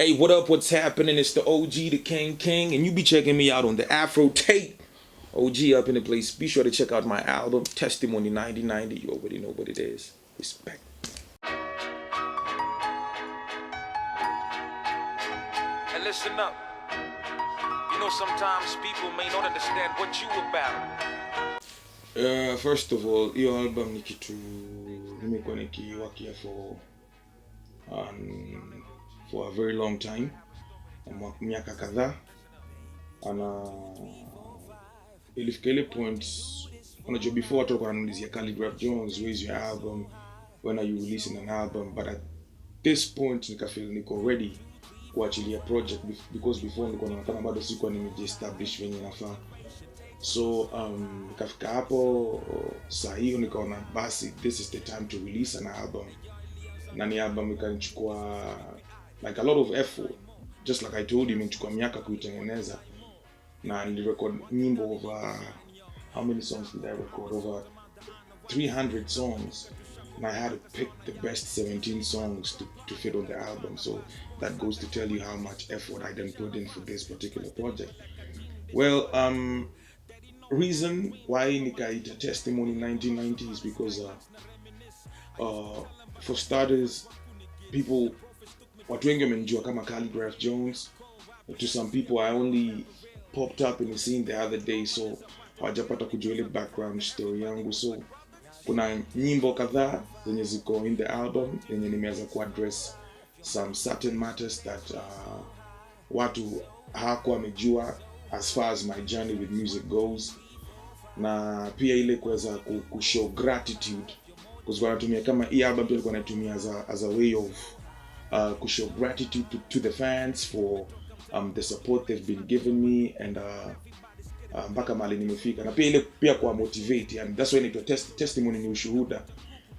Hey, what up? What's happening? It's the OG, the King, and you be checking me out on the Afrotape. OG up in the place. Be sure to check out my album, Testimony 9090. You already know what it is. Respect. And listen up. You know, sometimes people may not understand what you about. First of all, hiyo album ni kitu nimekuwa nikiwakia for a very long time, miaka kadhaa. Ana ilifika ile point, unajua before watu walikuwa wanaulizia Khaligraph Jones, where's your album, when are you releasing an album, but at this point nikafeel niko ready kuachilia project because before nilikuwa naonekana bado sikuwa nimejiestablish venye nafaa. So nikafika hapo saa hiyo nikaona basi this is the time to release an album. Na ni album ikanichukua like a lot of effort, just like I told you, imenichukua miaka kuitengeneza. Na nilirecord nyimbo over, how many songs did I record? Over 300 songs. And I had to pick the best 17 songs to fit on the album. So that goes to tell you how much effort I then put in for this particular project. Well, reason why nikaita Testimony 1990 is because for starters, watu wengi wamenijua kama Khaligraph Jones. To some people, I only popped up in the scene the other day, so hawajapata kujua ile background story yangu. So kuna nyimbo kadhaa zenye ziko in the album zenye nimeweza kuaddress some certain matters that watu hawakuwa wamejua as far as my journey with music goes. Na pia ile kuweza kushow gratitude, because wanatumia kama hii album pia ilikuwa natumia as a way of kushow gratitude to the fans for the support they've been giving me, and mpaka mahali nimefika. Na pia ile pia kwa motivate, and that's why inaitwa testimony, ni ushuhuda.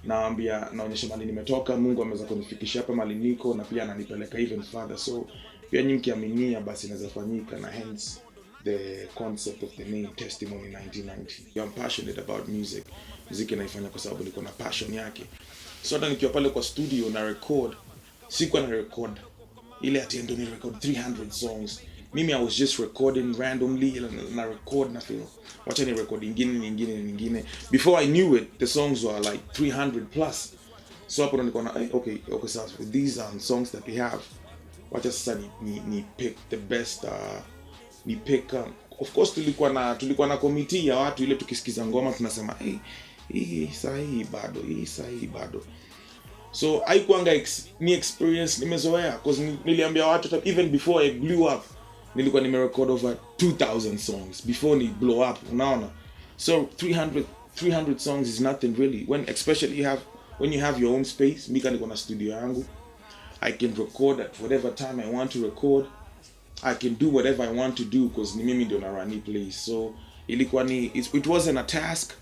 Naambia, naonyesha mahali nimetoka, Mungu ameweza kunifikisha hapa mahali niko, na pia ananipeleka even further. So pia nyinyi kiaminia basi inaweza fanyika, na hence the concept of the name Testimony 1990. I'm passionate about music. Muziki naifanya kwa sababu niko na passion yake. So hata nikiwa pale kwa studio na record, sikuwa na record ile ati ndo ni record 300 songs. Mimi I was just recording randomly, na record na feel wacha ni record nyingine. Before I knew it, the songs were like 300 plus. So hapo ndo niko na okay, so with these songs that we have, wacha sasa ni pick the best, ni pick of course tulikuwa na committee ya watu ile, tukisikiza ngoma tunasema hii sahi bado. So haikuanga ni experience nimezoea, because niliambia watu even before I blew up nilikuwa nimerecord over 2000 songs before ni blow up, unaona. So 300 songs is nothing really, especially when you have your own space. Mika niko na studio yangu, I can record at whatever time I want to record. I can do whatever I want to do because ni mimi ndio na run place. So ilikuwa it wasn't a task,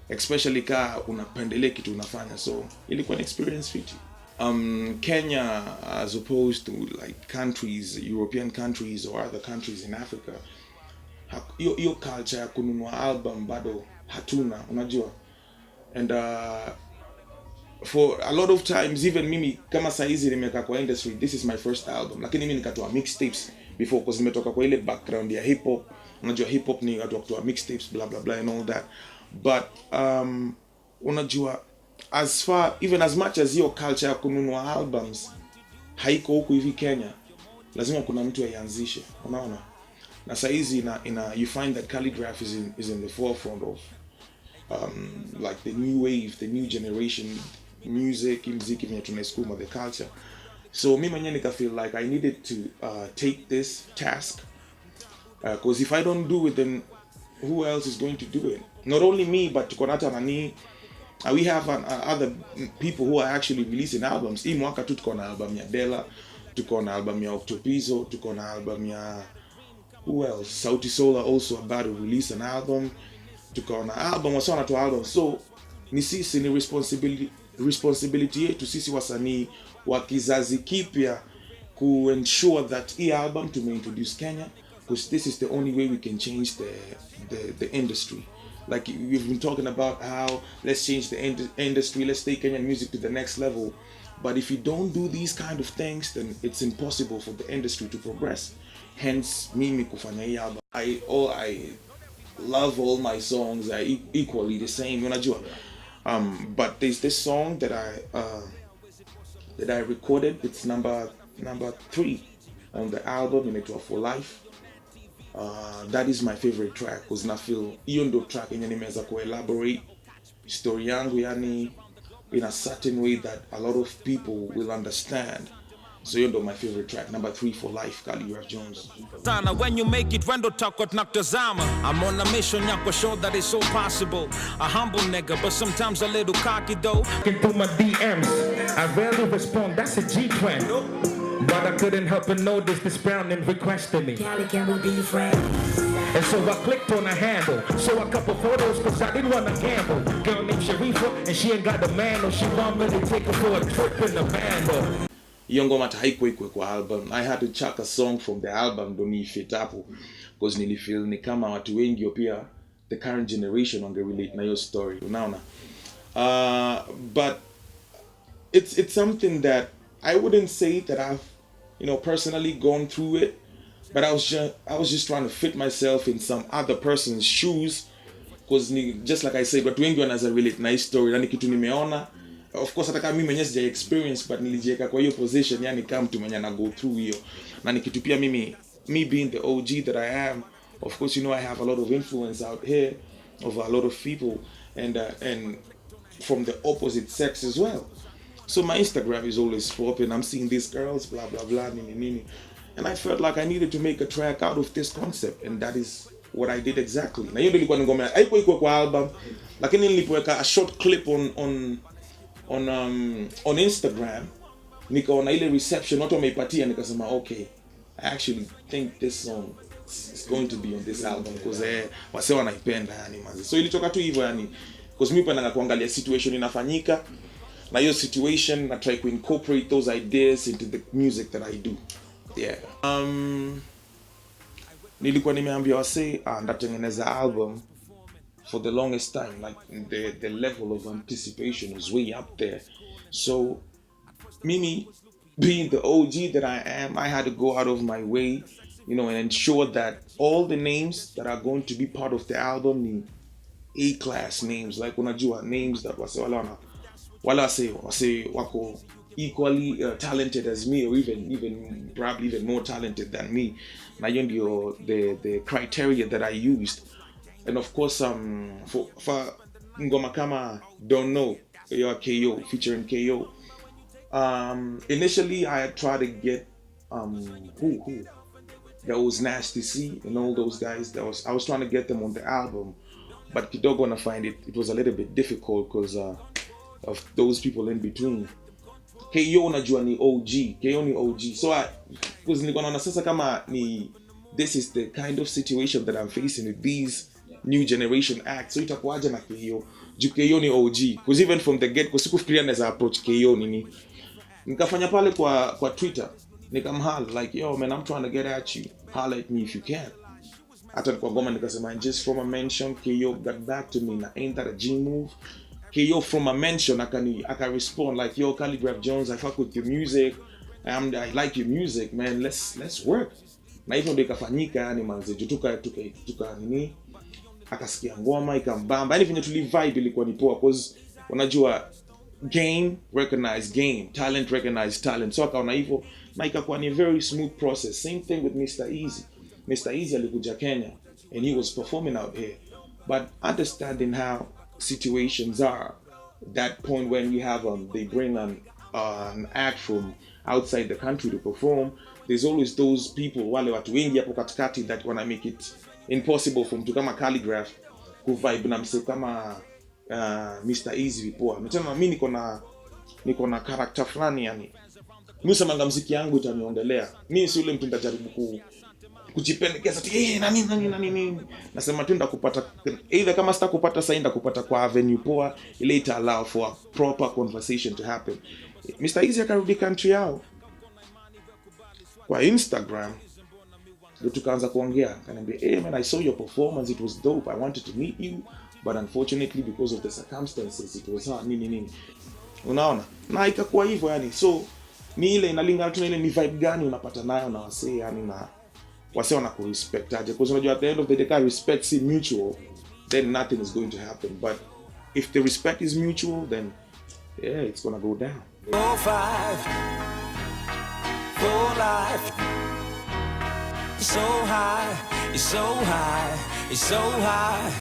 especially ka unapendelea kitu unafanya. So ilikuwa an experience fit. Kenya, as opposed to like countries, European countries or other countries in Africa, hiyo culture ya kununua album bado hatuna, unajua. And for a lot of times, even mimi kama saizi nimeka kwa industry, this is my first album, lakini mimi nikatoa mixtapes before, because nimetoka kwa ile background ya hip hop. Unajua hip hop ni watu kutoa mixtapes blah blah blah and all that. But unajua, even as much as your culture ya kununua albums haiko huku hivi Kenya, lazima kuna mtu aianzishe, unaona. Na saizi you find that Khaligraph is in the forefront of like the new wave, the new generation music, muziki venye tunaisukuma, the culture. So mimi mwenyewe nika feel like I needed to take this task, because if I don't do it, then who else is going to do it? Not only me, but tuko na hata nani, we have other people who are actually releasing albums. Hii mwaka tu tuko na album ya Dela, tuko na album ya Octopizo, tuko na album ya who else? Sauti Sola also about to release an album. Tuko na album, wasana to album. So ni sisi, ni responsibility yetu sisi wasanii wa kizazi kipya ku ensure that hii album tumeintroduce Kenya, because this is the only way we can change the industry. Like we've been talking about how let's change the industry, let's take Kenyan music to the next level. But if you don't do these kind of things, then it's impossible for the industry to progress. Hence, mimi kufanya hii album. I love all my songs. I equally the same. Unajua. But there's this song that I recorded. It's number 3 on the album, inaitwa For Life. That is my favorite track because na feel hiyo ndo track yenye nimeweza elaborate story yangu yani in a certain way that a lot of people will understand. So you know my favorite track, number 3, For Life, Khaligraph Jones. When you make it, when talk with Naktazama, I'm on a mission, to show that it's so possible. A humble nigga, but sometimes a little cocky though. Through my DMs, I rarely respond, that's a G-trend. But I couldn't help but notice this brown and requested me. Cali, can we be friends? And so I clicked on a handle, saw a couple photos cause I didn't want to gamble. Girl named Sharifa, and she ain't got a man, or she want me to take her for a trip in the van. Hiyo ngoma haikuwa kwa album. I had to chuck a song from the album ndo ni fit hapo because nilifeel ni kama watu wengi pia the current generation wange relate na hiyo story, unaona. But it's something that I wouldn't say that I've personally gone through it, but I was just trying to fit myself in some other person's shoes because just like I said, watu wengi wanaweza relate na hii story na ni kitu nimeona. Of course hata kama mimi mwenyewe sija experience, but nilijiweka kwa hiyo position, yani kama mtu mwenye na go through hiyo. Na nikitu pia me being the OG that I am, of course I have a lot of influence out here of a lot of people and from the opposite sex as well. So my Instagram is always popping. I'm seeing these girls, blah blah blah, nini. And I felt like I needed to make a track out of this concept, and that is what I did exactly. Na hiyo ndio ilikuwa ngoma. Haikuwa kwa album, lakini nilipoweka a short clip on Instagram, nikaona ile reception watu wameipatia, nikasema okay, I actually think this song is going to be on this album because wase wanaipenda yani manzi. So ilitoka tu hivyo yani because mimi napenda kuangalia situation inafanyika na hiyo situation na try to incorporate those ideas into the music that I do. Yeah. Nilikuwa nimeambia wase ndatengeneza album. For the longest time, like the level of anticipation was way up there. So, Mimi, being the OG that I am, I had to go out of my way, and ensure that all the names that are going to be part of the album need A-class names, like unajua names that wala say wako equally talented as me, or even probably even more talented than me. Na hiyo ndio the criteria that I used. And of course, for ngoma kama Don't Know, your KO, featuring KO. Initially, I tried to get who that was Nasty C and all those guys. I was trying to get them on the album, but kidogo na find it was a little bit difficult because of those people in between. KO najua ni OG, KO ni OG. So because niko naona sasa kama this is the kind of situation that I'm facing with these new generation acts. So itakuwaje na KO? KO ni OG. Because even from the get, because sikufikiria naweza approach KO nini. Nikafanya pale kwa Twitter. Nikamhala like, yo man, I'm trying to get at you. Holla at me if you can. Hata kwa ngoma nikasema, just from a mention, KO got back to me. Na ain't that a G move? KO from a mention, I can respond like, yo Khaligraph Jones, I fuck with your music. I like your music, man. Let's work. Na hivyo ndio ikafanyika yani manze. Tuka nini? Akasikia ngoma ikambamba. Yani venye tulivibe ilikuwa ni poa because unajua game recognize game, talent recognize talent. So akaona hivyo na ikakuwa ni very smooth process. Same thing with Mr. Easy. Mr. Easy alikuja Kenya and he was performing out here. But understanding how situations are, that point when you have they bring an act from outside the country to perform, there's always those people wale watu wengi hapo katikati that wanna make it impossible for mtu kama Khaligraph kuvibe na mse kama Mr. Easy poa. Mtana mimi niko na character fulani yani. Mimi sema muziki yangu itaniongelea. Mimi si ule mtu nitajaribu kujipendekeza ati na nini. Nasema tu ndakupata either kama sitakupata sasa ndakupata kwa avenue poa ile ita allow for a proper conversation to happen. Mr. Easy akarudi country yao. Kwa Instagram ndio tukaanza kuongea, kaniambia hey man, I saw your performance, it was dope, I wanted to meet you but unfortunately because of the circumstances it was hard nini. unaona, na ikakuwa hivyo yani. So ni ile inalingana tu na ile ni vibe gani unapata nayo na wasee yani, na wasee wanakurespect aje, because unajua at the end of the day ka respect si mutual, then nothing is going to happen. But if the respect is mutual, then yeah, it's gonna go down. 4-5 for life. It's so high, it's so high, it's so high.